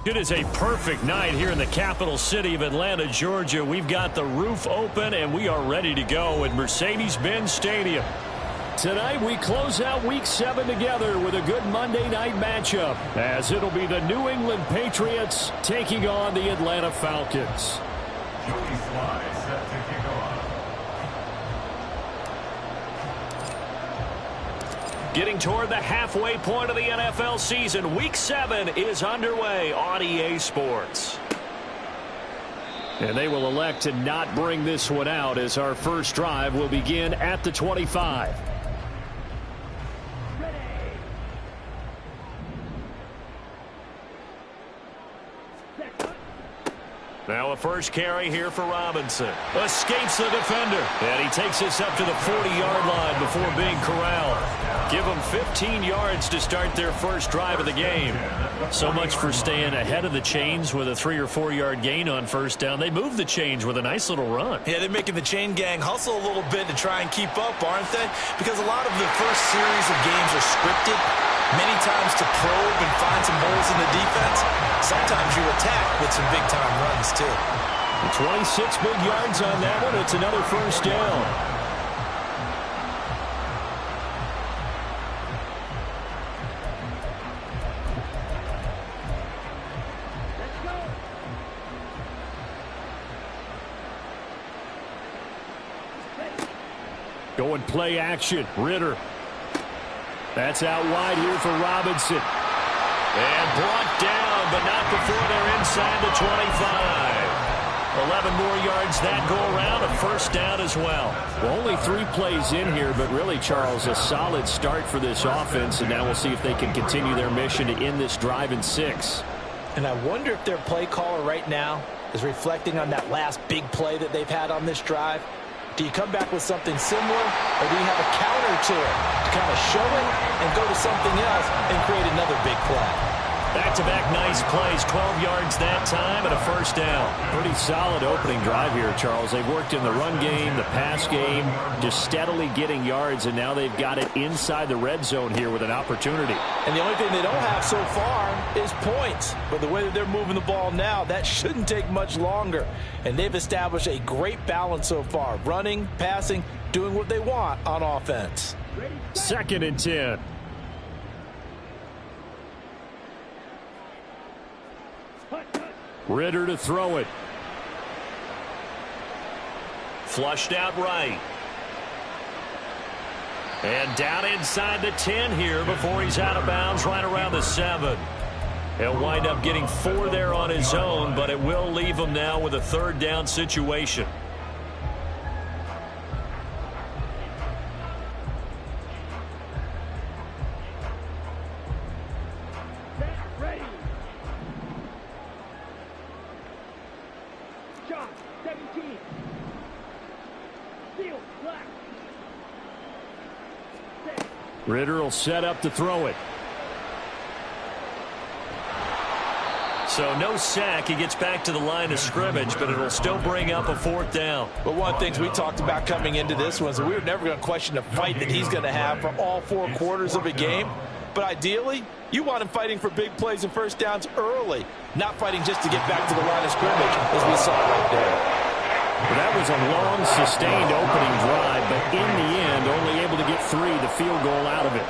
It is a perfect night here in the capital city of Atlanta, Georgia. We've got the roof open, and we are ready to go at Mercedes-Benz Stadium. Tonight, we close out Week 7 together with a good Monday night matchup, as it'll be the New England Patriots taking on the Atlanta Falcons. Getting toward the halfway point of the NFL season, Week 7 is underway on EA Sports. And they will elect to not bring this one out, as our first drive will begin at the 25. Now a first carry here for Robinson. Escapes the defender. And he takes this up to the 40-yard line before being corralled. Give them 15 yards to start their first drive of the game. So much for staying ahead of the chains with a 3 or 4 yard gain on first down. They move the chains with a nice little run. Yeah, they're making the chain gang hustle a little bit to try and keep up, aren't they? Because a lot of the first series of games are scripted. Many times to probe and find some holes in the defense. Sometimes you attack with some big-time runs, too. 26 big yards on that one. It's another first down. Going play action. Ritter. That's out wide here for Robinson. And brought down, but not before they're inside the 25. 11 more yards that go around, a first down as well. Well, only 3 plays in here, but really, Charles, a solid start for this offense, and now we'll see if they can continue their mission to end this drive in 6. And I wonder if their play caller right now is reflecting on that last big play that they've had on this drive. Do you come back with something similar, or do you have a counter to it to kind of show it and go to something else and create another big play? Back-to-back nice plays, 12 yards that time and a first down. Pretty solid opening drive here, Charles. They've worked in the run game, the pass game, just steadily getting yards, and now they've got it inside the red zone here with an opportunity. And the only thing they don't have so far is points. But the way that they're moving the ball now, that shouldn't take much longer. And they've established a great balance so far. Running, passing, doing what they want on offense. 2nd and 10. Ritter to throw it. Flushed out right. And down inside the 10 here before he's out of bounds right around the 7. He'll wind up getting 4 there on his own, but it will leave him now with a 3rd down situation. Ritter will set up to throw it. So no sack. He gets back to the line of scrimmage, but it'll still bring up a 4th down. But one of the things we talked about coming into this one is that we were never going to question the fight that he's going to have for all 4 quarters of a game. But ideally, you want him fighting for big plays and first downs early, not fighting just to get back to the line of scrimmage, as we saw right there. Well, that was a long, sustained opening drive, but in the end, only able to get 3, the field goal out of it.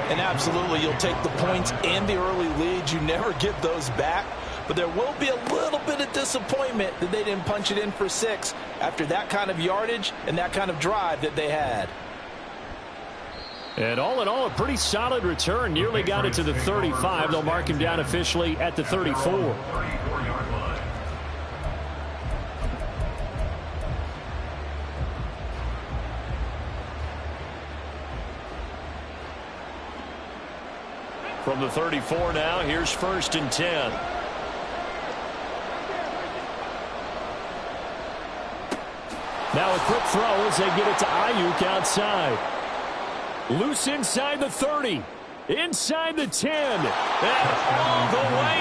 And absolutely, you'll take the points and the early leads. You never get those back. But there will be a little bit of disappointment that they didn't punch it in for 6 after that kind of yardage and that kind of drive that they had. And all in all, a pretty solid return. Nearly got it to the 35. They'll mark him down officially at the 34. From the 34 now, here's 1st and 10. Now a quick throw as they get it to Ayuk outside. Loose inside the 30. Inside the 10. And all the way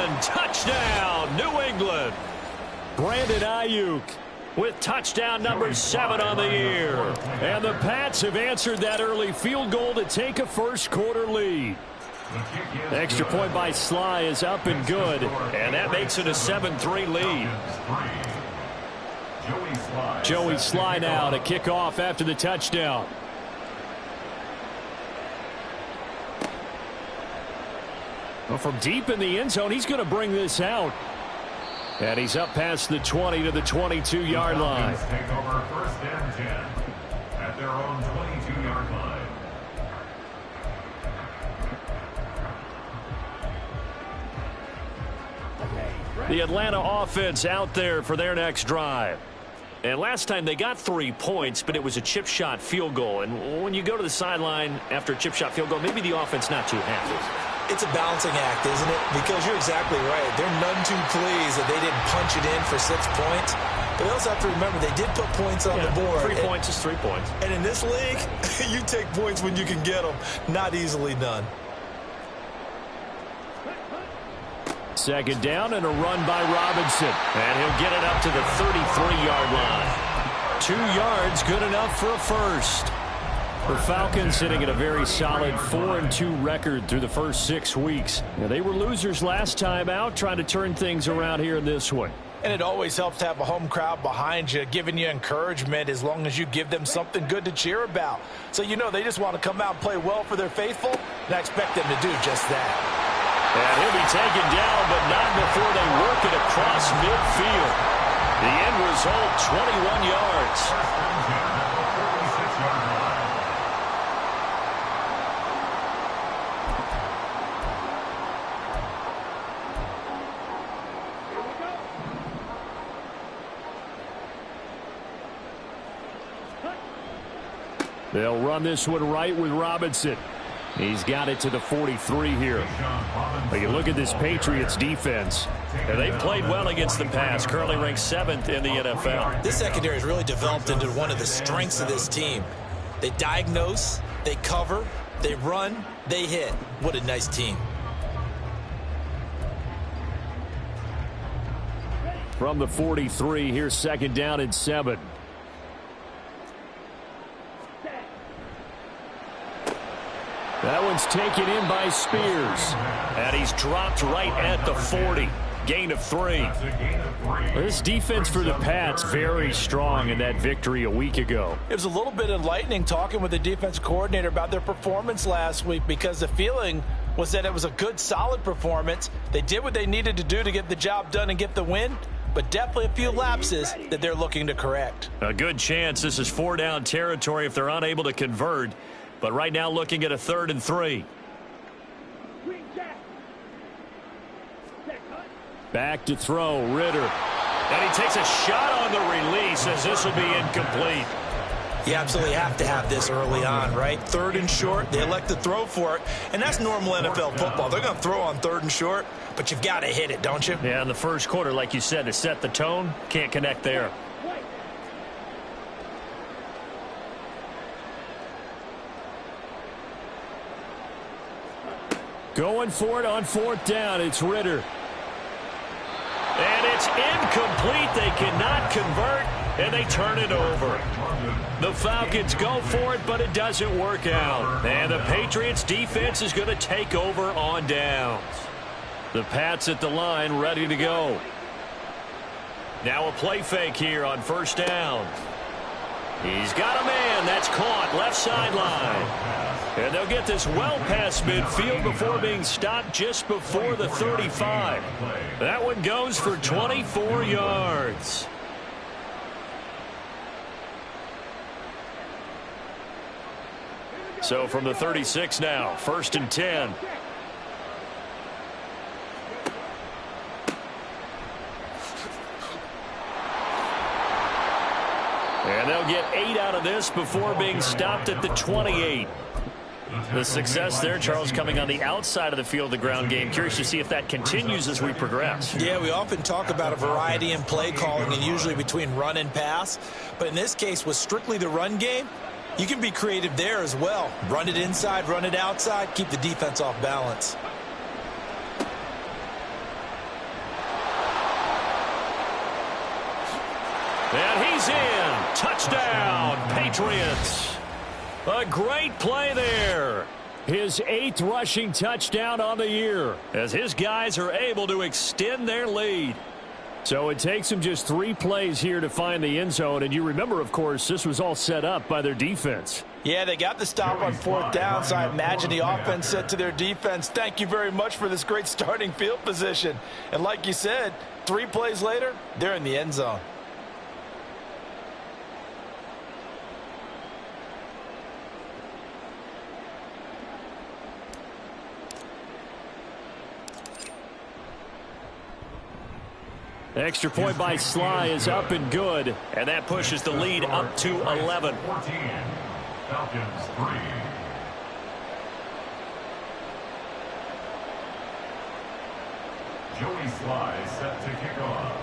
in. Touchdown, New England. Brandon Ayuk with touchdown number 7 on the year. And the Pats have answered that early field goal to take a first quarter lead. Extra point by Sly is up and good, and that makes it a 7-3 lead. Joey Sly now to kick off after the touchdown. Well, from deep in the end zone, he's going to bring this out. And he's up past the 20 to the 22-yard line. Take over first and 10 at their own 22-yard line. The Atlanta offense out there for their next drive. And last time they got 3 points, but it was a chip shot field goal. And when you go to the sideline after a chip shot field goal, maybe the offense not too happy. It's a balancing act, isn't it? Because you're exactly right. They're none too pleased that they didn't punch it in for 6 points. But they also have to remember they did put points on the board. 3 points is 3 points. And in this league, you take points when you can get them. Not easily done. Second down and a run by Robinson. And he'll get it up to the 33-yard line. 2 yards, good enough for a first. The Falcons sitting at a very solid 4-2 record through the first 6 weeks. Now, they were losers last time out, trying to turn things around here in this one. And it always helps to have a home crowd behind you, giving you encouragement as long as you give them something good to cheer about. So you know they just want to come out and play well for their faithful, and I expect them to do just that. And he'll be taken down, but not before they work it across midfield. The end result, 21 yards. They'll run this one right with Robinson. He's got it to the 43 here. But you look at this Patriots defense. And they've played well against the pass, currently ranked 7th in the NFL. This secondary has really developed into one of the strengths of this team. They diagnose, they cover, they run, they hit. What a nice team. From the 43, here's second down and 7. That one's taken in by Spears. And he's dropped right at the 40. Gain of 3. This defense for the Pats very strong in that victory a week ago. It was a little bit enlightening talking with the defense coordinator about their performance last week, because the feeling was that it was a good, solid performance. They did what they needed to do to get the job done and get the win, but definitely a few lapses that they're looking to correct. A good chance this is 4-down territory if they're unable to convert. But right now looking at a 3rd and 3. Back to throw, Ritter. And he takes a shot on the release as this will be incomplete. You absolutely have to have this early on, right? 3rd and short, they elect to throw for it. And that's normal NFL football. They're going to throw on 3rd and short, but you've got to hit it, don't you? Yeah, in the first quarter, like you said, to set the tone, can't connect there. Going for it on 4th down. It's Ritter. And it's incomplete. They cannot convert, and they turn it over. The Falcons go for it, but it doesn't work out. And the Patriots defense is going to take over on downs. The Pats at the line ready to go. Now a play fake here on 1st down. He's got a man. That's caught left sideline. And they'll get this well past midfield before being stopped just before the 35. That one goes for 24 yards. So from the 36 now, 1st and 10. And they'll get 8 out of this before being stopped at the 28. The success there, Charles, coming on the outside of the field, the ground game. Curious to see if that continues as we progress. Yeah, we often talk about a variety in play calling and usually between run and pass. But in this case, with strictly the run game, you can be creative there as well. Run it inside, run it outside, keep the defense off balance. And he's in. Touchdown, Patriots. A great play there. His 8th rushing touchdown on the year as his guys are able to extend their lead. So it takes him just 3 plays here to find the end zone. And you remember, of course, this was all set up by their defense. Yeah, they got the stop on 4th down, so I imagine the offense said to their defense, thank you very much for this great starting field position. And like you said, 3 plays later, they're in the end zone. Extra point by Sly is up and good. And that pushes the lead up to 11. 14. Falcons 3. Joey Sly set to kick off.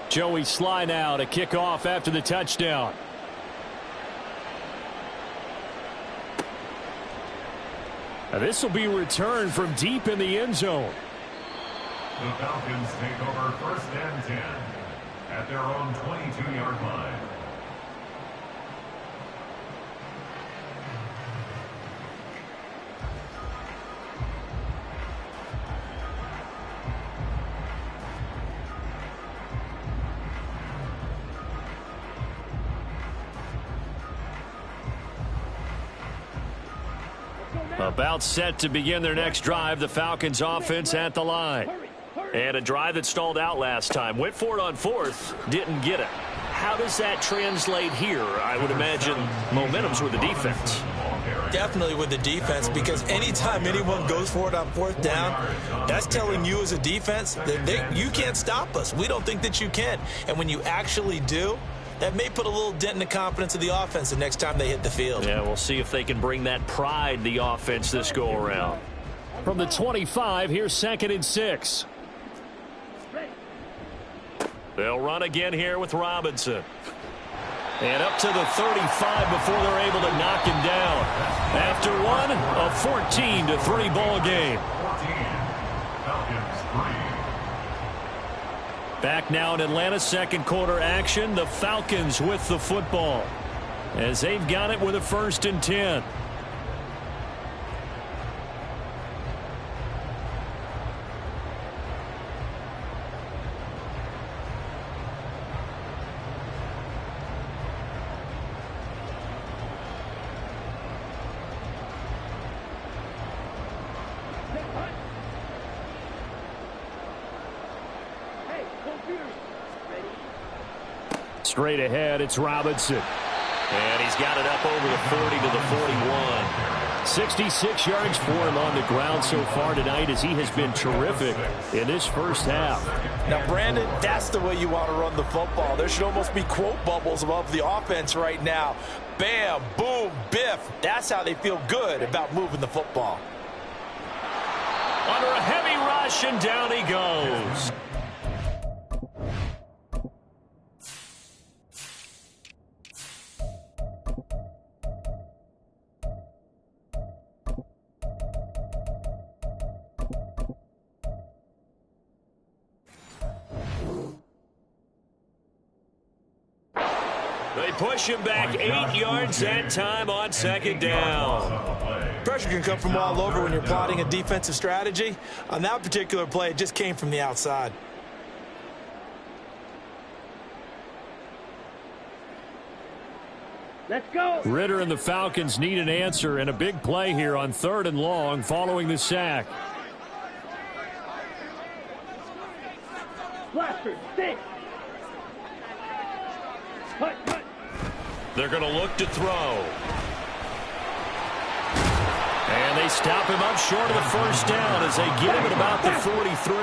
Joey Sly now to kick off after the touchdown. Now this will be returned from deep in the end zone. The Falcons take over 1st and 10 at their own 22-yard line. About set to begin their next drive, the Falcons offense at the line. And a drive that stalled out last time. Went for it on 4th, didn't get it. How does that translate here? I would imagine momentum's with the defense. Definitely with the defense, because anytime anyone goes for it on 4th down, that's telling you as a defense that you can't stop us. We don't think that you can. And when you actually do, that may put a little dent in the confidence of the offense the next time they hit the field. Yeah, we'll see if they can bring that pride, the offense, this go-around. From the 25, here's 2nd and 6. They'll run again here with Robinson. And up to the 35 before they're able to knock him down. After one, a 14-3 ball game. 14. Falcons 3. Back now in Atlanta, 2nd quarter action. The Falcons with the football as they've got it with a 1st and 10. Straight ahead, it's Robinson. And he's got it up over the 40 to the 41. 66 yards for him on the ground so far tonight as he has been terrific in this first half. Now, Brandon, that's the way you want to run the football. There should almost be quote bubbles above the offense right now. Bam, boom, biff. That's how they feel good about moving the football. Under a heavy rush, and down he goes. They push him back 8 yards that time on 2nd down. Pressure can come from all over when you're plotting a defensive strategy. On that particular play, it just came from the outside. Let's go. Ritter and the Falcons need an answer and a big play here on 3rd and long following the sack. Blaster, stick. Cut. They're going to look to throw. And they stop him up short of the 1st down as they get him at about the 43.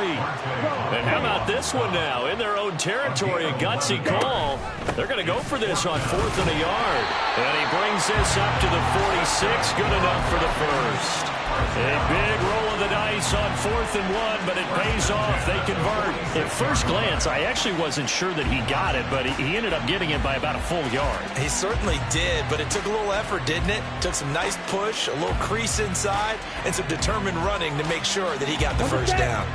And how about this one now? In their own territory, a gutsy call. They're going to go for this on 4th and a yard. And he brings this up to the 46. Good enough for the 1st. A big roll of the dice on 4th and 1, but it pays off. They convert. At first glance, I actually wasn't sure that he got it, but he ended up getting it by about a full yard. He certainly did, but it took a little effort, didn't it? Took some nice push, a little crease inside, and some determined running to make sure that he got the 1st down.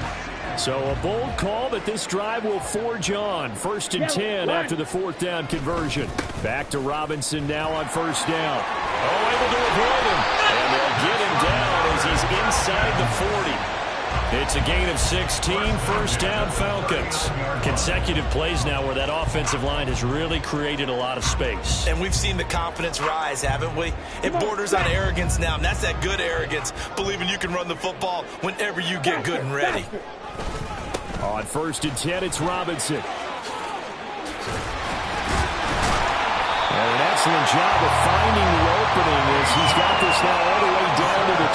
So a bold call that this drive will forge on. 1st and 10 after the 4th down conversion. Back to Robinson now on 1st down. Oh, able to avoid him. And they'll get him down as he's inside the 40. It's a gain of 16, 1st down Falcons. Consecutive plays now where that offensive line has really created a lot of space. And we've seen the confidence rise, haven't we? It borders on arrogance now, and that's that good arrogance, believing you can run the football whenever you get good and ready. On 1st and 10, it's Robinson. And an excellent job of finding the opening as he's got this now all the way down to the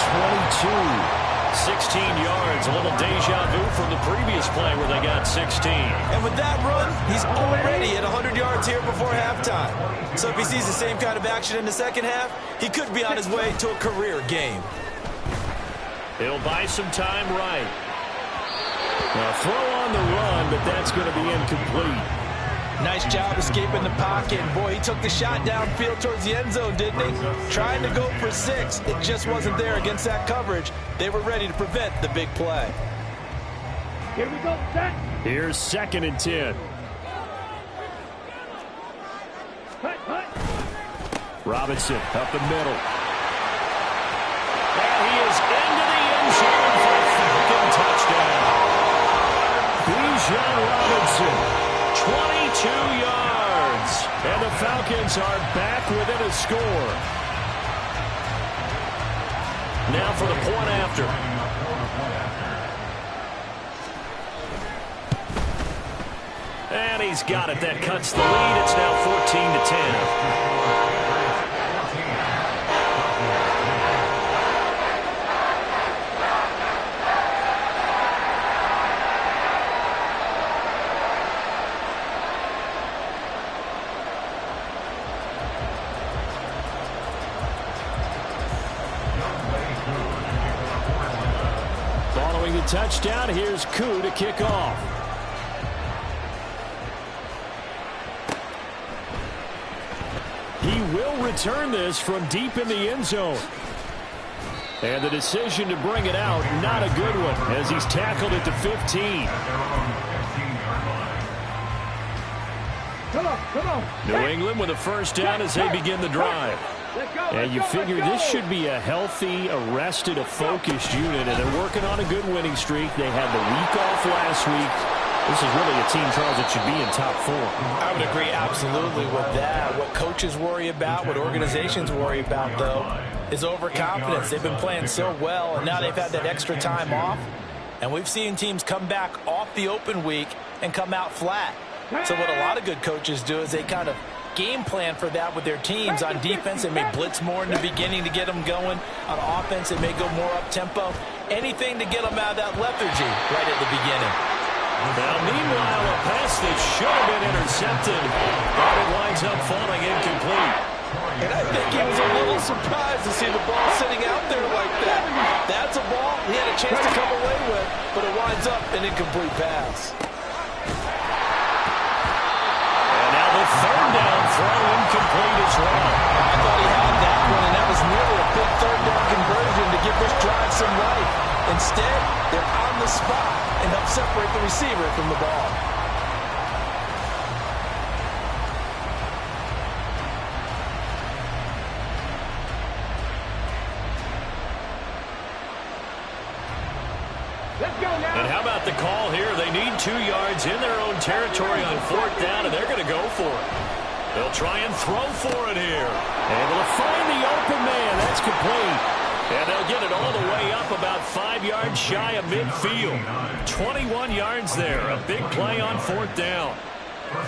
22. 16 yards, a little deja vu from the previous play where they got 16. And with that run, he's already at 100 yards here before halftime. So if he sees the same kind of action in the second half, he could be on his way to a career game. He'll buy some time right. Now throw on the run, but that's going to be incomplete. Nice job escaping the pocket. Boy, he took the shot downfield towards the end zone, didn't he? Trying to go for 6. It just wasn't there against that coverage. They were ready to prevent the big play. Here we go, set. Here's 2nd and 10. Robinson up the middle. And he is into the end zone for a Falcon touchdown. Bijan Robinson. 22 yards. And the Falcons are back within a score. Now for the point after. And he's got it. That cuts the lead. It's now 14-10. Touchdown. Here's Koo to kick off. He will return this from deep in the end zone. And the decision to bring it out, not a good one, as he's tackled at the 15. Come on. New England with a 1st down as they begin the drive. And you figure this should be a healthy, arrested, a focused unit, and they're working on a good winning streak. They had the week off last week. This is really a team, Charles, that should be in top 4. I would agree absolutely with that. What coaches worry about, what organizations worry about, though, is overconfidence. They've been playing so well, and now they've had that extra time off. And we've seen teams come back off the open week and come out flat. So what a lot of good coaches do is they kind of game plan for that with their teams. On defense, they may blitz more in the beginning to get them going. On offense, they may go more up-tempo. Anything to get them out of that lethargy right at the beginning. Now, meanwhile, a pass that should have been intercepted, but it winds up falling incomplete. And I think he was a little surprised to see the ball sitting out there like that. That's a ball he had a chance to come away with, but it winds up an incomplete pass. The 3rd down throw incomplete as well. I thought he had that one, and that was nearly a big 3rd down conversion to give this drive some life. Instead, they're on the spot and help separate the receiver from the ball. And how about the call here? They need 2 yards in their own territory on 4th down, and they're going to go for it. They'll try and throw for it here. Able to find the open man. That's complete. And they'll get it all the way up about 5 yards shy of midfield. 21 yards there. A big play on 4th down.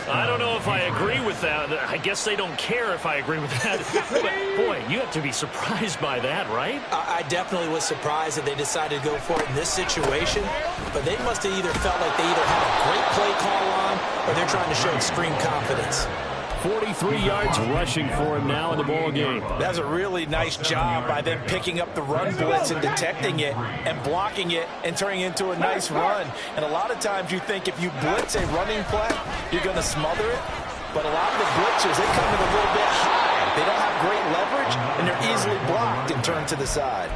I don't know if I agree with that. I guess they don't care if I agree with that. But, boy, you have to be surprised by that, right? I definitely was surprised that they decided to go for it in this situation, but they must have either felt like they either had a great play call on or they're trying to show extreme confidence. 43 yards rushing for him now in the ball game. That's a really nice job by them picking up the run blitz and detecting it and blocking it and turning it into a nice run. And a lot of times you think if you blitz a running play, you're going to smother it. But a lot of the blitzers, they come in a little bit high. They don't have great leverage, and they're easily blocked and turned to the side.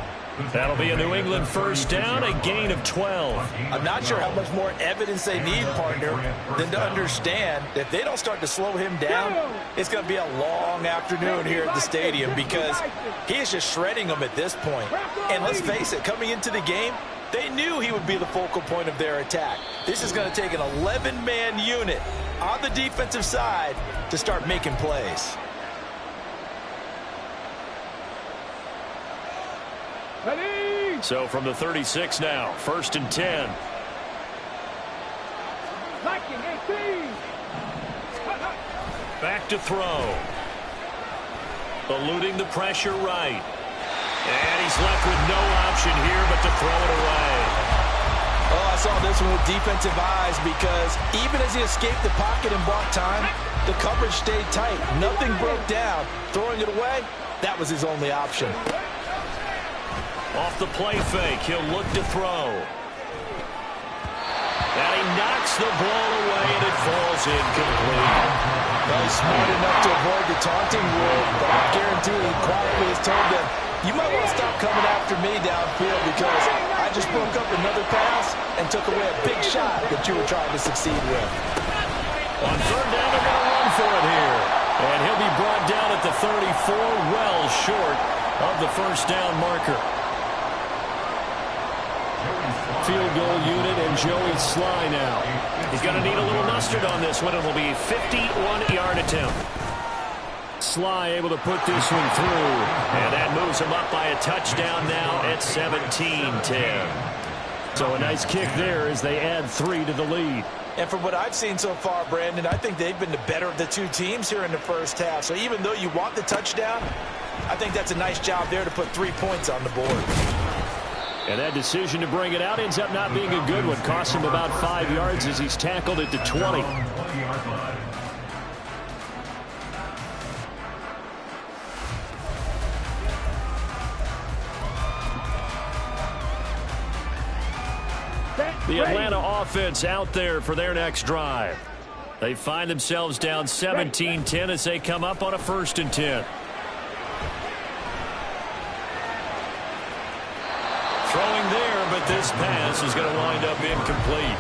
That'll be a New England first down, a gain of 12. I'm not sure how much more evidence they need, partner, than to understand that if they don't start to slow him down, it's going to be a long afternoon here at the stadium because he is just shredding them at this point. And let's face it, coming into the game, they knew he would be the focal point of their attack. This is going to take an 11-man unit on the defensive side to start making plays. So from the 36 now, 1st and 10. Back to throw. Eluding the pressure right. And he's left with no option here but to throw it away. Oh, I saw this one with defensive eyes because even as he escaped the pocket and bought time, the coverage stayed tight. Nothing broke down. Throwing it away, that was his only option. Off the play fake, he'll look to throw. And he knocks the ball away, and it falls incomplete. Well, he's smart enough to avoid the taunting rule, but I guarantee he quietly has told them, you might want to stop coming after me downfield because I just broke up another pass and took away a big shot that you were trying to succeed with. On 3rd down, they're going to run for it here. And he'll be brought down at the 34, well short of the first down marker. Field goal unit and Joey Sly now. He's going to need a little mustard on this one. It'll be a 51-yard attempt. Sly able to put this one through. And that moves him up by a touchdown now at 17-10. So a nice kick there as they add 3 to the lead. And from what I've seen so far, Brandon, I think they've been the better of the two teams here in the first half. So even though you want the touchdown, I think that's a nice job there to put 3 points on the board. And that decision to bring it out ends up not being a good one. Costs him about 5 yards as he's tackled at the 20. The Atlanta offense out there for their next drive. They find themselves down 17-10 as they come up on a 1st and 10. Throwing there, but this pass is going to wind up incomplete.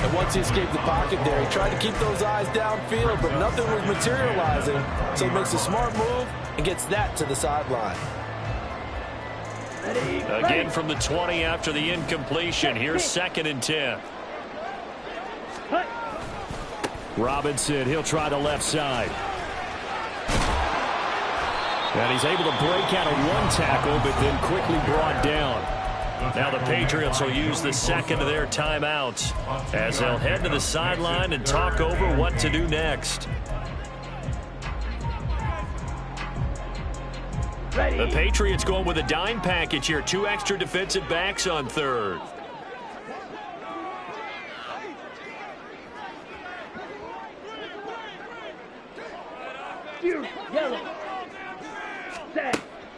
And once he escaped the pocket there, he tried to keep those eyes downfield, but nothing was materializing. So he makes a smart move and gets that to the sideline. Again from the 20 after the incompletion. Here's 2nd and 10. Robinson, he'll try the left side. And he's able to break out of one tackle, but then quickly brought down. Now the Patriots will use the 2nd of their timeouts as they'll head to the sideline and talk over what to do next. The Patriots going with a dime package here. 2 extra defensive backs on 3rd.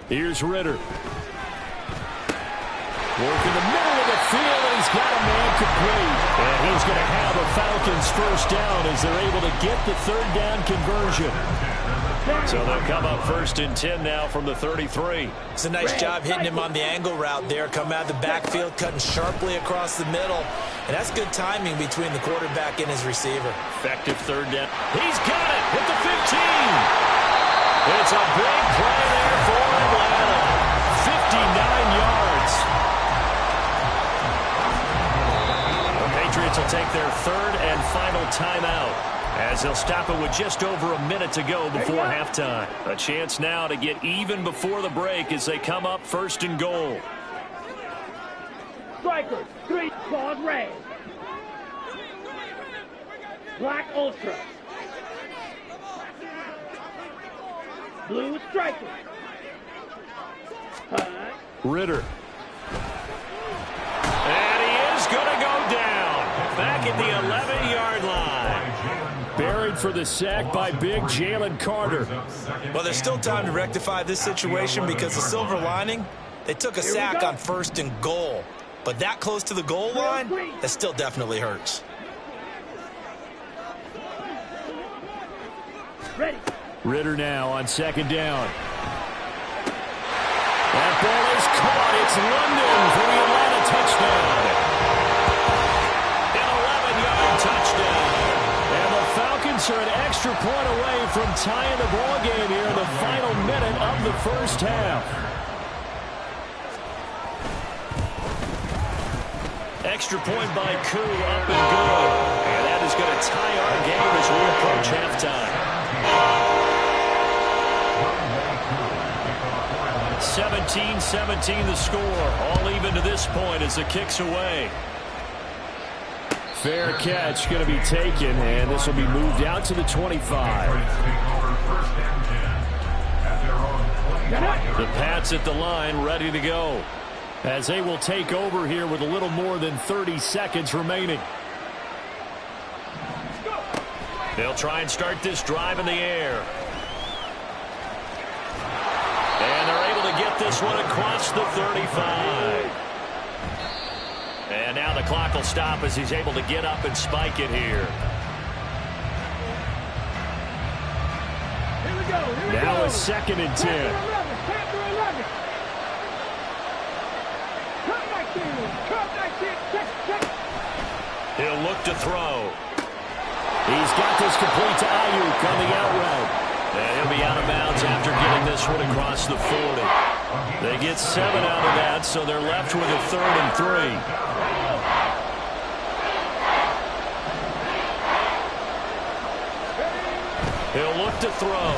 Here's Ritter. Working the middle of the field, and he's got a man complete. And he's going to have a Falcons first down as they're able to get the 3rd down conversion. So they'll come up 1st and 10 now from the 33. It's a nice job hitting him on the angle route there. Come out of the backfield, cutting sharply across the middle. And that's good timing between the quarterback and his receiver. Effective 3rd down. He's got it at the 15. It's a big play there for Atlanta. 59 yards. The Patriots will take their 3rd and final timeout, as they'll stop it with just over a minute to go before halftime. A chance now to get even before the break as they come up 1st and goal. Strikers, 3 claws red. Black ultra. Blue strikers. Ritter. And he is going to go down. Back at the 11-yard line. Buried for the sack by big Jalen Carter. Well, there's still time to rectify this situation because the silver lining, they took a sack on 1st and goal. But that close to the goal line, that still definitely hurts. Ritter now on 2nd down. That ball is caught. It's London for the Atlanta touchdown. An 11-yard touchdown. And the Falcons are an extra point away from tying the ball game here in the final minute of the first half. Extra point by Koo, up and good. And that is going to tie our game as we approach halftime. 17-17 the score. All even to this point as the kick's away. Fair catch going to be taken, and this will be moved out to the 25. The Pats at the line, ready to go, as they will take over here with a little more than 30 seconds remaining. They'll try and start this drive in the air. And they're able to get this one across the 35. And now the clock will stop as he's able to get up and spike it here. Now a 2nd and 10. He'll look to throw. He's got this complete to Ayuk on the out route. And he'll be out of bounds after getting this one across the 40. They get 7 out of that, so they're left with a 3rd and 3. He'll look to throw.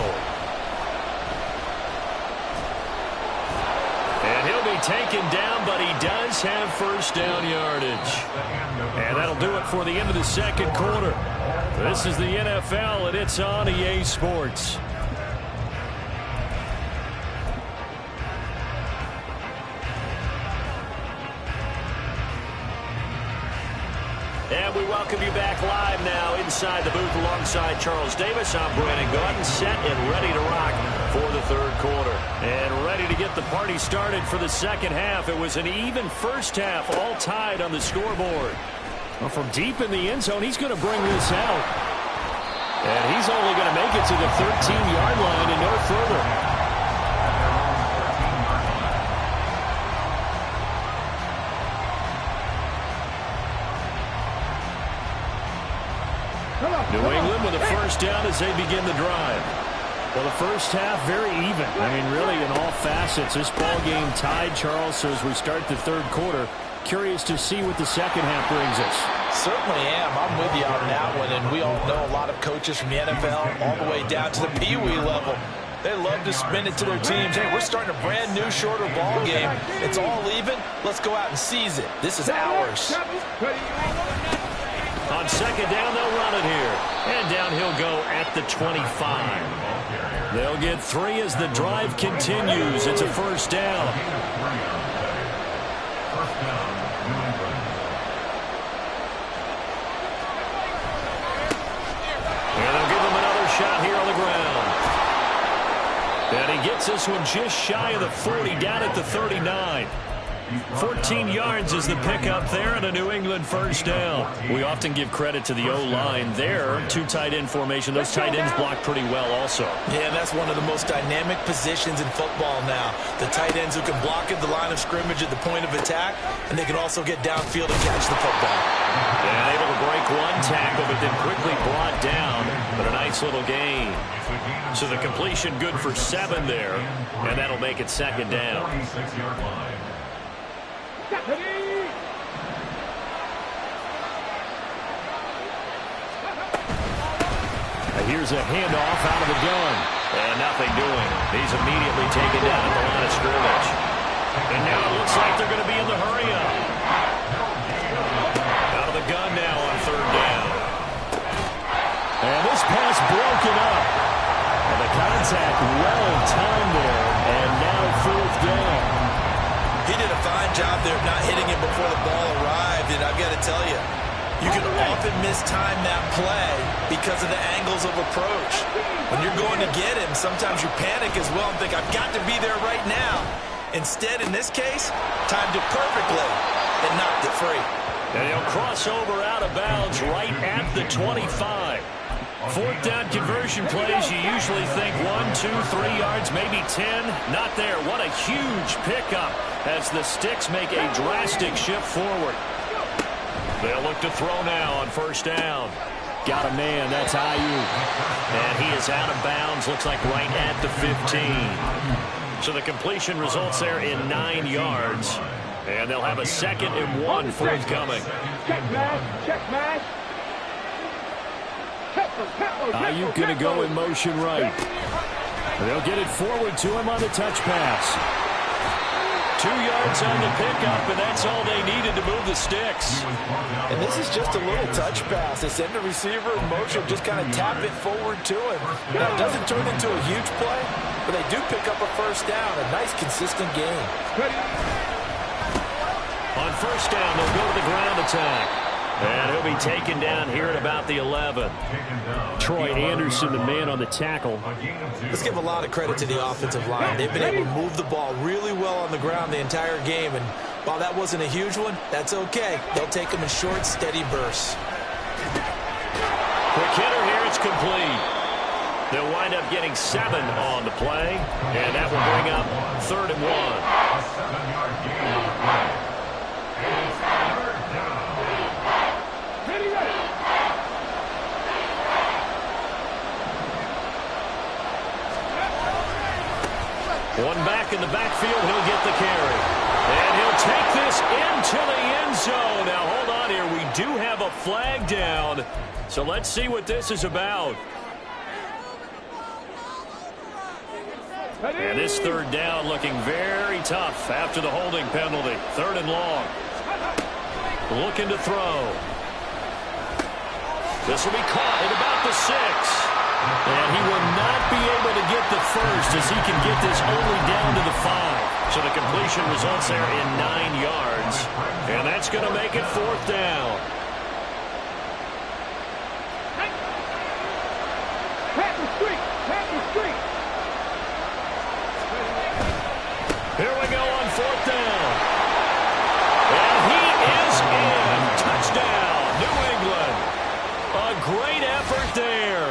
And he'll be taken down, but he does have first down yardage. And that'll do it for the end of the second quarter. This is the NFL, and it's on EA Sports. And we welcome you back live now inside the booth alongside Charles Davis. I'm Brandon Gaudin, set and ready to rock for the third quarter. And ready to get the party started for the second half. It was an even first half, all tied on the scoreboard. Well, from deep in the end zone, he's going to bring this out. And he's only going to make it to the 13-yard line and no further. New England with a first down as they begin the drive. Well, the first half, very even. I mean, really, in all facets, this ball game tied, Charles. So as we start the third quarter, curious to see what the second half brings us. Certainly am. I'm with you on that one. And we all know a lot of coaches from the NFL all the way down to the Pee Wee level. They love to spin it to their teams. Hey, we're starting a brand new, shorter ball game. It's all even. Let's go out and seize it. This is ours. On second down, they'll run it here. And down he'll go at the 25. They'll get 3 as the drive continues. It's a first down. And they'll give him another shot here on the ground. And he gets this one just shy of the 40, down at the 39. 14 yards is the pickup there and a New England first down. We often give credit to the O-line there. 2 tight end formation. Those tight ends block pretty well also. Yeah, that's one of the most dynamic positions in football now. The tight ends who can block at the line of scrimmage at the point of attack, and they can also get downfield and catch the football. And able to break one tackle, but then quickly brought down. But a nice little gain. So the completion good for 7 there, and that'll make it second down. Here's a handoff out of the gun. And nothing doing. He's immediately taken down at the line of scrimmage. And now it looks like they're going to be in the hurry-up. Out of the gun now on third down. And this pass broken up. And the contact well timed there. And now fourth down. He did a fine job there of not hitting him before the ball arrived. And I've got to tell you, you can often mistime that play because of the angles of approach. When you're going to get him, sometimes you panic as well and think, I've got to be there right now. Instead, in this case, timed it perfectly and knocked it free. And he'll cross over out of bounds right at the 25. Fourth down conversion plays, you usually think 1, 2, 3 yards, maybe 10. Not there. What a huge pickup as the Sticks make a drastic shift forward. They'll look to throw now on first down. Got a man. That's Ayuk. And he is out of bounds. Looks like right at the 15. So the completion results there in 9 yards. And they'll have a 2nd and 1 forthcoming. Check mash. Check mash. Ayuk going to go in motion right. They'll get it forward to him on the touch pass. 2 yards on the pickup, and that's all they needed to move the Sticks. And this is just a little touch pass. They send the receiver in motion, just kind of tap it forward to him. Now, it doesn't turn into a huge play, but they do pick up a first down. A nice, consistent game. On first down, they'll go to the ground attack. And he'll be taken down here at about the 11. Troy Anderson, the man on the tackle. Let's give a lot of credit to the offensive line. They've been able to move the ball really well on the ground the entire game. And while that wasn't a huge one, that's okay. They'll take them in short, steady bursts. Quick hitter here. It's complete. They'll wind up getting 7 on the play. And that will bring up 3rd and 1. A 7-yard gain on the play. One back in the backfield, he'll get the carry. And he'll take this into the end zone. Now, hold on here. We do have a flag down. So let's see what this is about. And this 3rd down looking very tough after the holding penalty. 3rd and long. Looking to throw. This will be caught at about the 6. And he will not be able to get the first as he can get this only down to the 5. So the completion results there in 9 yards. And that's going to make it 4th down. Here we go on 4th down. And he is in. Touchdown, New England. A great effort there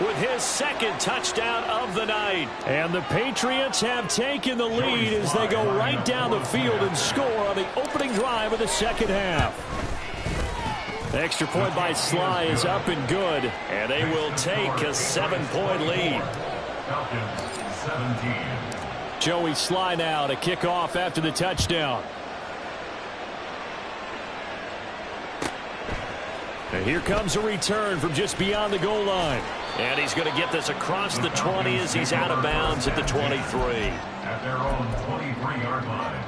with his 2nd touchdown of the night. And the Patriots have taken the lead as they go right down the field and score on the opening drive of the 2nd half. The extra point by Sly is up and good, and they will take a 7-point lead. Falcons 17. Joey Sly now to kick off after the touchdown. And here comes a return from just beyond the goal line. And he's going to get this across the 20 as he's out of bounds at the 23. At their own 23-yard line.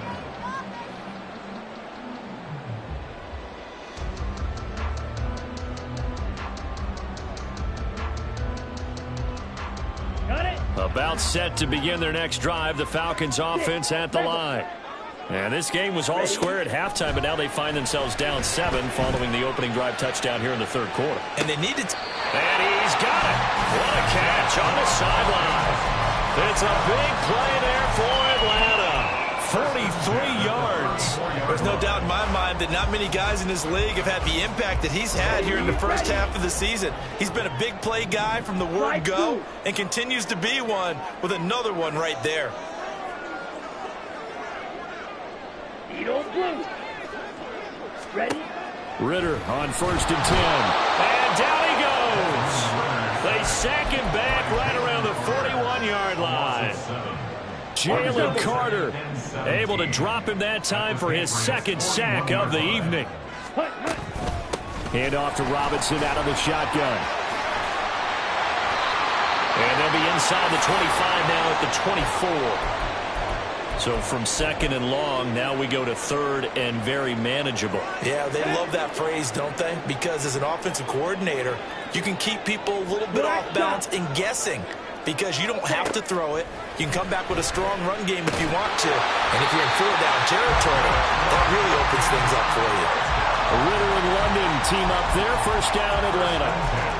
Got it. About set to begin their next drive, the Falcons offense at the line. And this game was all square at halftime, but now they find themselves down 7 following the opening drive touchdown here in the 3rd quarter. And they needed to. And he's got it. What a catch on the sideline. It's a big play there for Atlanta. 43 yards. There's no doubt in my mind that not many guys in this league have had the impact that he's had here in the first half of the season. He's been a big play guy from the word go and continues to be one with another one right there. Edo blue. Ready? Ritter on 1st and 10. And down he goes. They sack him back right around the 41-yard line. Jalen Carter able to drop him that time for his 2nd sack of the evening. Hand off to Robinson out of the shotgun. And they'll be inside the 25 now at the 24. So from 2nd and long, now we go to 3rd and very manageable. Yeah, they love that phrase, don't they? Because as an offensive coordinator, you can keep people a little bit off balance and guessing because you don't have to throw it. You can come back with a strong run game if you want to. And if you're in 4-down territory, that really opens things up for you. Ritter and London team up there. First down, Atlanta.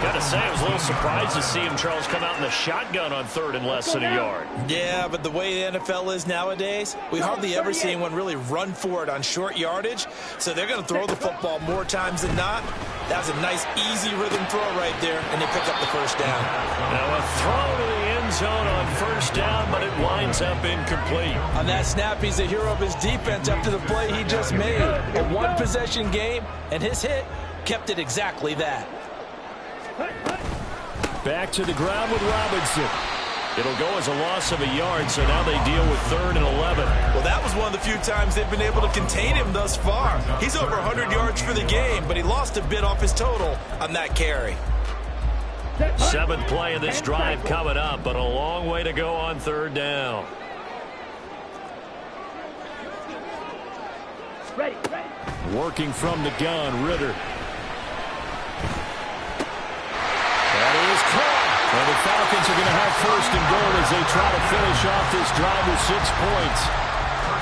Got to say, I was a little surprised to see him, Charles, come out in the shotgun on 3rd and less than a yard. Yeah, but the way the NFL is nowadays, we hardly ever see anyone really run for it on short yardage. So they're going to throw the football more times than not. That was a nice, easy rhythm throw right there, and they pick up the first down. Now a throw to the end zone on first down, but it winds up incomplete. On that snap, he's a hero of his defense after the play he just made. A one-possession game, and his hit kept it exactly that. Back to the ground with Robinson. It'll go as a loss of a yard, so now they deal with 3rd and 11. Well, that was one of the few times they've been able to contain him thus far. He's over 100 yards for the game, but he lost a bit off his total on that carry. 7th play of this drive coming up, but a long way to go on 3rd down. Ready. Working from the gun, Ritter. That is caught. And the Falcons are going to have 1st and goal as they try to finish off this drive with 6 points.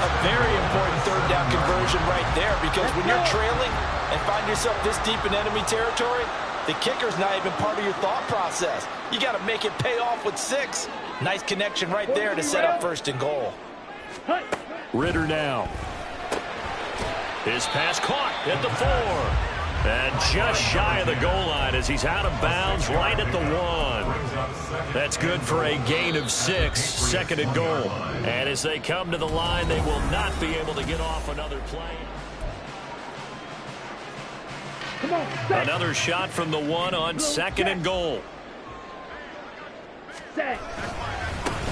A very important 3rd down conversion right there, because when you're trailing and find yourself this deep in enemy territory, the kicker's not even part of your thought process. You got to make it pay off with 6. Nice connection right there to set up 1st and goal. Ritter now. His pass caught at the 4. And just shy of the goal line as he's out of bounds right at the 1. That's good for a gain of 6, 2nd and goal. And as they come to the line, they will not be able to get off another play. Another shot from the 1 on 2nd and goal.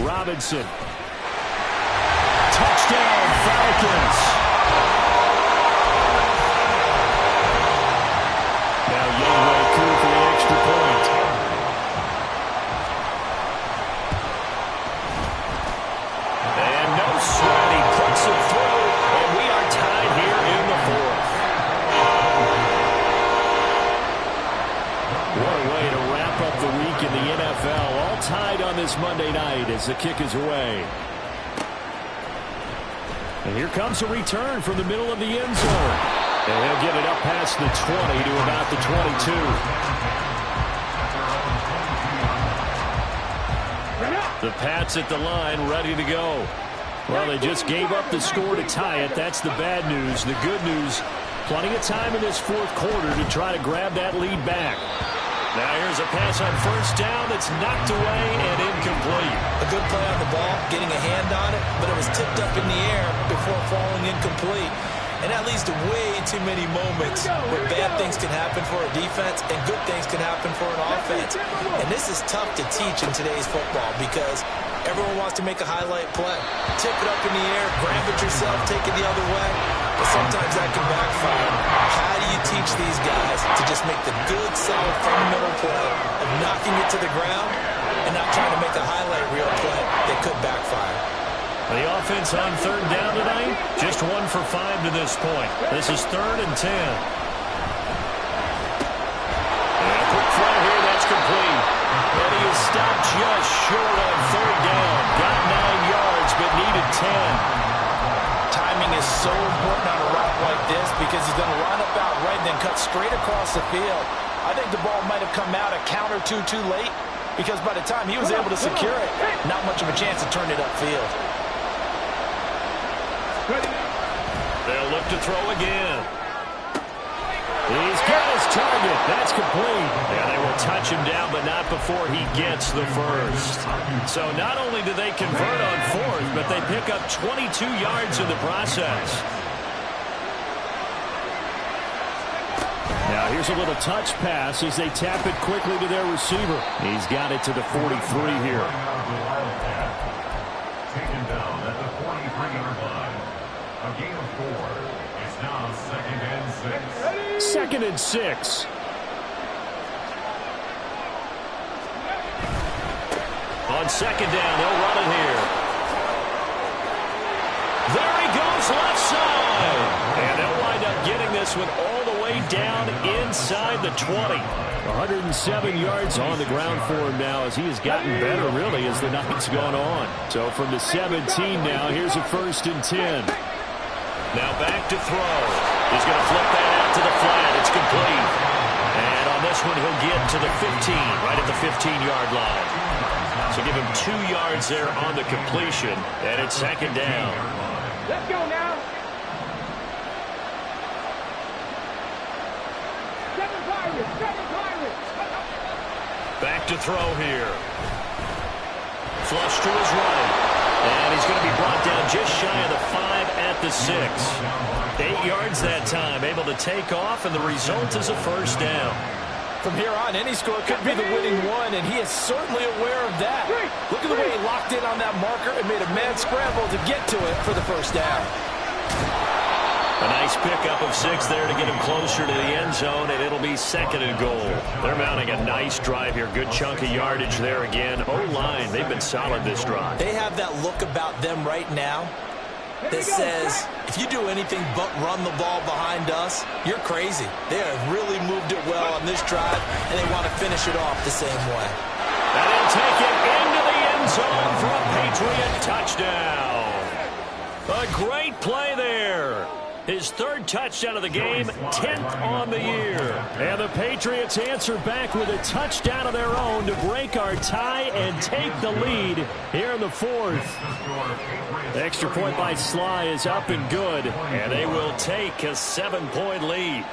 Robinson. Touchdown, Falcons. Now Youngway through for the extra point. And no sweat. He puts it through, and we are tied here in the 4th. What a way to wrap up the week in the NFL. All tied on this Monday night as the kick is away. And here comes a return from the middle of the end zone. And he'll get it up past the 20 to about the 22. The Pats at the line, ready to go. Well, they just gave up the score to tie it. That's the bad news. The good news, plenty of time in this 4th quarter to try to grab that lead back. Now here's a pass on 1st down that's knocked away and incomplete. A good play on the ball, getting a hand on it, but it was tipped up in the air before falling incomplete. And that leads to way too many moments where bad things can happen for a defense and good things can happen for an offense. And this is tough to teach in today's football because everyone wants to make a highlight play. Tip it up in the air, grab it yourself, take it the other way. But sometimes that can backfire. How do you teach these guys to just make the good, solid, fundamental play of knocking it to the ground and not trying to make a highlight reel play that could backfire? The offense on 3rd down tonight, just 1 for 5 to this point. This is 3rd and 10. And a quick throw here, that's complete. And he is stopped just short on 3rd down. Got 9 yards, but needed 10. Timing is so important on a route like this because he's going to line up out right and then cut straight across the field. I think the ball might have come out a count or two too late because by the time he was able to secure it, not much of a chance to turn it upfield. They'll look to throw again. He's got his target. That's complete. Yeah, they will touch him down, but not before he gets the first. So not only do they convert on 4th, but they pick up 22 yards in the process. Now here's a little touch pass as they tap it quickly to their receiver. He's got it to the 43 here. Taken down at the 43-yard line. A gain of 4. It's now 2nd and 6. 2nd and 6. On 2nd down, they'll run it here. There he goes, left side. And they'll wind up getting this one all the way down inside the 20. 107 yards on the ground for him now as he has gotten better, really, as the night's gone on. So from the 17 now, here's a 1st and 10. Now back to throw. He's going to flip that out to the flat. It's complete. And on this one, he'll get to the 15, right at the 15-yard line. So give him 2 yards there on the completion, and it's second down. Let's go now. 7 Pirates, 7 Pirates. Back to throw here. Flush to his right. And he's going to be brought down just shy of the 5 at the 6. 8 yards that time, able to take off, and the result is a first down. From here on, any score could be the winning one, and he is certainly aware of that. Look at the way he locked in on that marker and made a mad scramble to get to it for the first down. A nice pickup of 6 there to get him closer to the end zone, and it'll be second and goal. They're mounting a nice drive here. Good chunk of yardage there again. O-line, they've been solid this drive. They have that look about them right now that says, if you do anything but run the ball behind us, you're crazy. They have really moved it well on this drive, and they want to finish it off the same way. And he'll take it into the end zone for a Patriot touchdown. A great play there. His 3rd touchdown of the game, 10th on the year. And the Patriots answer back with a touchdown of their own to break our tie and take the lead here in the 4th. The extra point by Sly is up and good, and they will take a 7-point lead.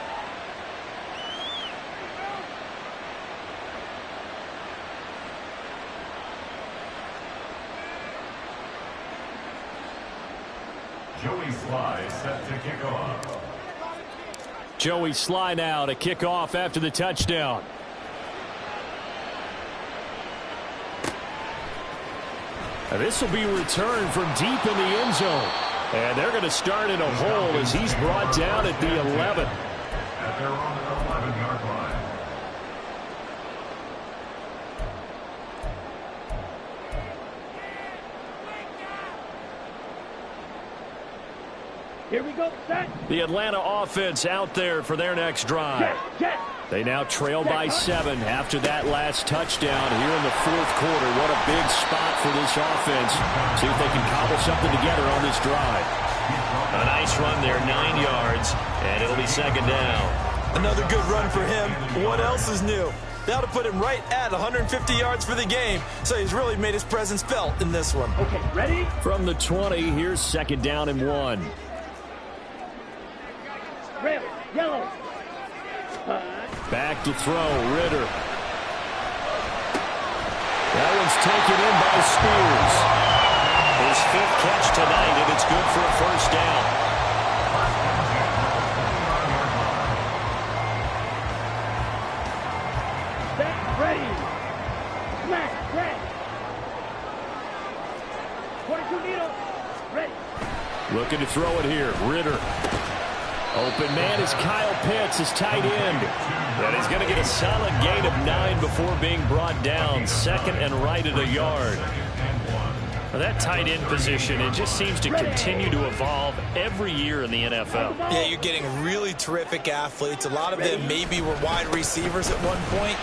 Joey Sly set to kick off. Joey Sly now to kick off after the touchdown. And this will be returned from deep in the end zone. And they're going to start in a hole as he's brought down at the 11. At their own 11-yard line. Here we go, set. The Atlanta offense out there for their next drive. Jet. They now trail by 7 after that last touchdown here in the 4th quarter. What a big spot for this offense. See if they can cobble something together on this drive. A nice run there, 9 yards, and it'll be second down. Another good run for him. What else is new? That'll put him right at 150 yards for the game, so he's really made his presence felt in this one. Okay, ready? From the 20, here's second down and 1. Red, yellow. Back to throw, Ritter. That one's taken in by Spears. His 5th catch tonight, and it's good for a first down. Set, ready. Smash, set. 22 needle. Ready. Looking to throw it here, Ritter. Open man is Kyle Pitts, his tight end. And he's going to get a solid gain of 9 before being brought down. Second and right at a yard. Well, that tight end position, it just seems to continue to evolve every year in the NFL. Yeah, you're getting really terrific athletes. A lot of them maybe were wide receivers at one point.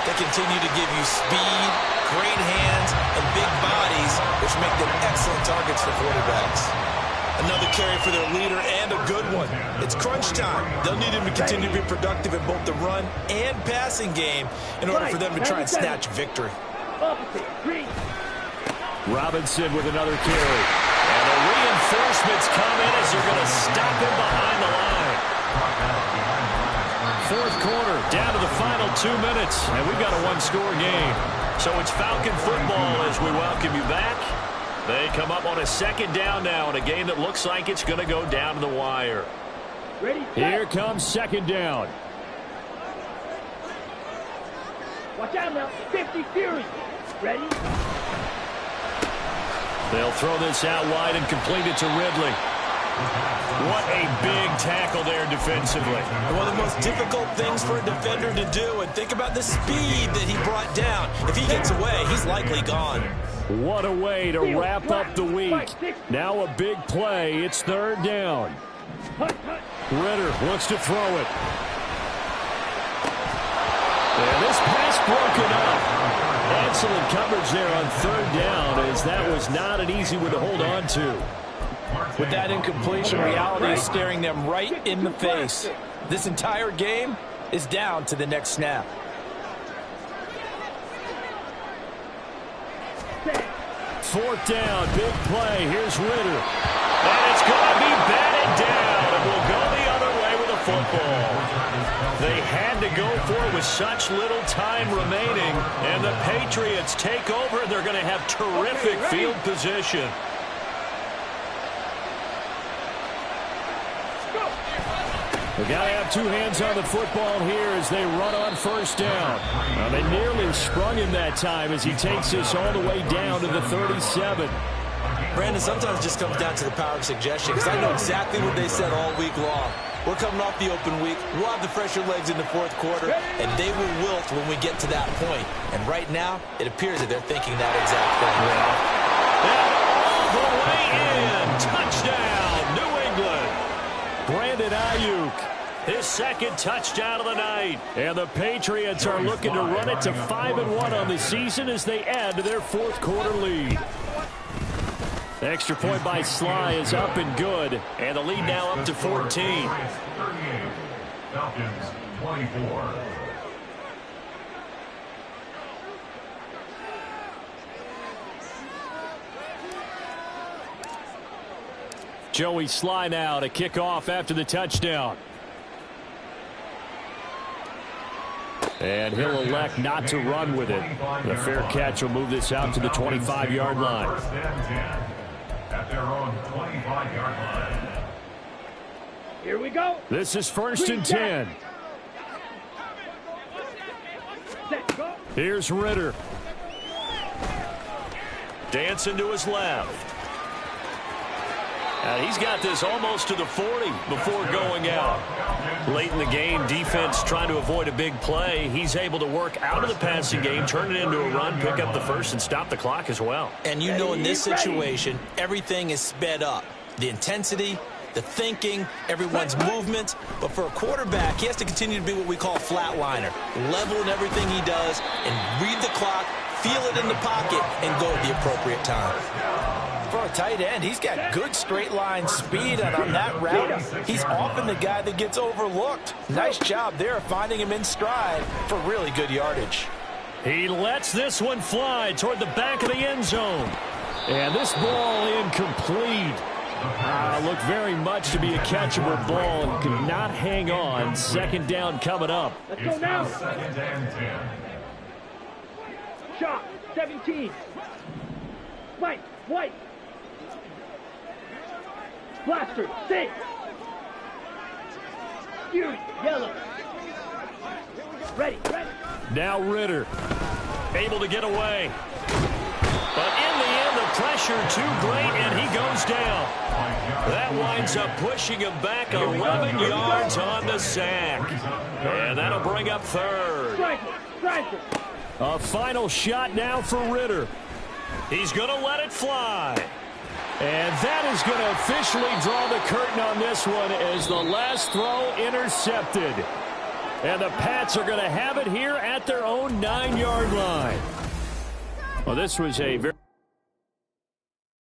They continue to give you speed, great hands, and big bodies, which make them excellent targets for quarterbacks. Another carry for their leader, and a good one. It's crunch time. They'll need him to continue to be productive in both the run and passing game in order for them to try and snatch victory. Robinson with another carry. And the reinforcements come in as they're going to stop him behind the line. 4th quarter, down to the final 2 minutes, and we've got a 1-score game. So it's Falcon football as we welcome you back. They come up on a second down now in a game that looks like it's going to go down to the wire. Ready, here comes second down. Watch out now. 50 Fury. Ready? They'll throw this out wide and complete it to Ridley. What a big tackle there defensively. One of the most difficult things for a defender to do, and think about the speed that he brought down. If he gets away, he's likely gone. What a way to wrap up the week. Now a big play. It's 3rd down. Ritter wants to throw it. And this pass broken up. Excellent coverage there on 3rd down, as that was not an easy one to hold on to. With that incompletion, reality is staring them right in the face. This entire game is down to the next snap. Fourth down, big play. Here's Ritter. And it's going to be batted down. It will go the other way with a football. They had to go for it with such little time remaining. And the Patriots take over. They're going to have terrific field position. They got to have two hands on the football here as they run on first down. Well, they nearly sprung him that time as he takes this all the way down to the 37. Brandon, sometimes it just comes down to the power of suggestion, because I know exactly what they said all week long. We're coming off the open week. We'll have the fresher legs in the fourth quarter, and they will wilt when we get to that point. And right now, it appears that they're thinking that exact thing. And all the way in. Touchdown, New England. Brandon Ayuk, his second touchdown of the night. And the Patriots are looking to run it to 5-1 on the season as they add to their fourth quarter lead. Extra point by Sly is up and good. And the lead now up to 14. Falcons 24. Joey Sly now to kick off after the touchdown. And he'll elect not to run with it. The fair catch will move this out to the 25-yard line. First and 10 at their own 25-yard line. Here we go. This is first and 10. Set, go. Here's Ritter. Dancing to his left. He's got this almost to the 40 before going out. Late in the game, defense trying to avoid a big play. He's able to work out of the passing game, turn it into a run, pick up the first, and stop the clock as well. And you know in this situation, everything is sped up. The intensity, the thinking, everyone's movement. But for a quarterback, he has to continue to be what we call a flatliner. Level in everything he does and read the clock, feel it in the pocket, and go at the appropriate time. For a tight end, he's got good straight line speed, and on that route, he's often the guy that gets overlooked. Nice job there finding him in stride for really good yardage. He lets this one fly toward the back of the end zone. And this ball incomplete. Looked very much to be a catchable ball and could not hang on. Second down coming up. Let's go now. Second and 10. Shot, 17. White, white. Blaster, 6. Fury, yellow. Ready, ready. Now Ritter, able to get away. But in the end, the pressure too great, and he goes down. That winds up pushing him back 11 yards on the sack. And that'll bring up third. Striker. A final shot now for Ritter. He's going to let it fly. And that is going to officially draw the curtain on this one as the last throw intercepted. And the Pats are going to have it here at their own 9-yard line. Well, this was a very